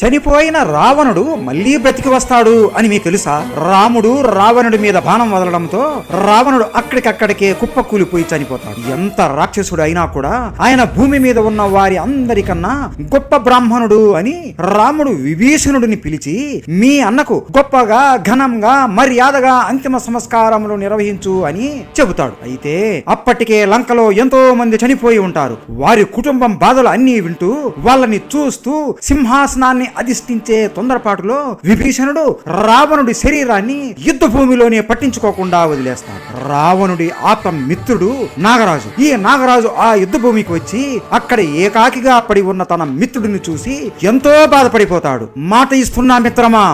చనిపోయిన రావణుడు మళ్లీ బ్రతికి వస్తాడు అని మీకు తెలుసా? రాముడు రావణుడి మీద బాణం వదలడంతో రావణుడు అక్కడికక్కడికే కుప్పకూలిపోయి చనిపోతాడు. ఎంత రాక్షసుడు అయినా కూడా ఆయన భూమి మీద ఉన్న వారి అందరికన్నా గొప్ప బ్రాహ్మణుడు అని రాముడు విభీషణుడిని పిలిచి, మీ అన్నకు గొప్పగా ఘనంగా మర్యాదగా అంతిమ సంస్కారములు నిర్వహించు అని చెబుతాడు. అయితే అప్పటికే లంకలో ఎంతో మంది చనిపోయి ఉంటారు. వారి కుటుంబం బాధలు అన్నీ వింటూ వాళ్ళని చూస్తూ సింహాసనాన్ని అధిష్ఠించే తొందరపాటులో విభీషణుడు రావణుడి శరీరాన్ని యుద్ధ భూమిలోనే పట్టించుకోకుండా వదిలేస్తాడు. రావణుడి ఆత్మ మిత్రుడు నాగరాజు. ఈ నాగరాజు ఆ యుద్ధ భూమికి వచ్చి అక్కడ ఏకాకిగా పడి ఉన్న తన మిత్రుడిని చూసి ఎంతో బాధపడిపోతాడు. మాట ఇస్తున్నా మిత్రమా,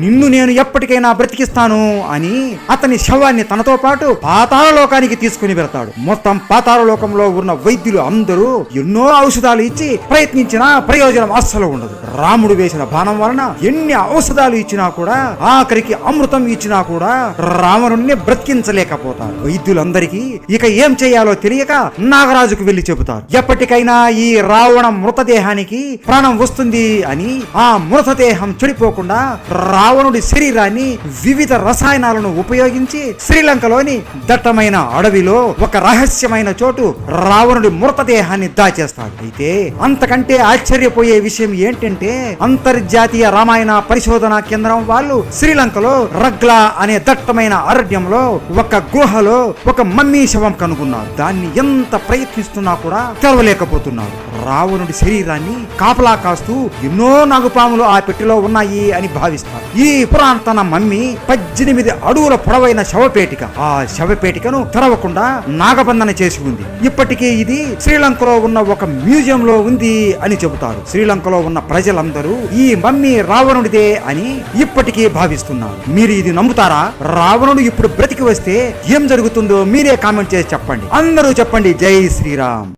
నిన్ను నేను ఎప్పటికైనా బ్రతికిస్తాను అని అతని శవాన్ని తనతో పాటు పాతాళ లోకానికి తీసుకుని వెళ్తాడు. మొత్తం పాతాళ లోకంలో ఉన్న వైద్యులు అందరూ ఎన్నో ఔషధాలు ఇచ్చి ప్రయత్నించినా ప్రయోజనం అస్సలు ఉండదు. రాముడు వేసిన బాణం వలన ఎన్ని ఔషధాలు ఇచ్చినా కూడా, ఆఖరికి అమృతం ఇచ్చినా కూడా రావణుణ్ణి బ్రతికించలేకపోతారు. వైద్యులందరికీ ఇక ఏం చేయాలో తెలియక నాగరాజుకు వెళ్లి చెబుతారు. ఎప్పటికైనా ఈ రావణ మృతదేహానికి ప్రాణం వస్తుంది అని. ఆ మృతదేహం చెడిపోకుండా రావణుడి శరీరాన్ని వివిధ రసాయనాలను ఉపయోగించి శ్రీలంకలోని దట్టమైన అడవిలో ఒక రహస్యమైన చోటు రావణుడి మృతదేహాన్ని దాచేస్తాడు. అయితే అంతకంటే ఆశ్చర్యపోయే విషయం ఏంటంటే, అంతర్జాతీయ రామాయణ పరిశోధన కేంద్రం వాళ్ళు శ్రీలంకలో రగ్లా అనే దట్టమైన అరణ్యంలో ఒక గుహలో ఒక మమ్మీ శవం కనుగొన్నారు. దాన్ని ఎంత ప్రయత్నిస్తున్నా కూడా తెరవలేకపోతున్నారు. రావణుడి శరీరాన్ని కాపలా కాస్తూ ఎన్నో నాగుపాములు ఆ పెట్టెలో ఉన్నాయి అని భావిస్తారు. ఈ పురాతన మమ్మీ 18 అడుగుల పొడవైన శవపేటిక. ఆ శవపేటికను తెరవకుండా నాగబంధన చేసి ఉంది. ఇప్పటికీ ఇది శ్రీలంకలో ఉన్న ఒక మ్యూజియం లో ఉంది అని చెబుతారు. శ్రీలంకలో ఉన్న ప్రజలందరూ ఈ మమ్మీ రావణుడిదే అని ఇప్పటికీ భావిస్తున్నారు. మీరు ఇది నమ్ముతారా? రావణుడు ఇప్పుడు బ్రతికి వస్తే ఏం జరుగుతుందో మీరే కామెంట్ చేసి చెప్పండి. అందరూ చెప్పండి. జై శ్రీరామ్.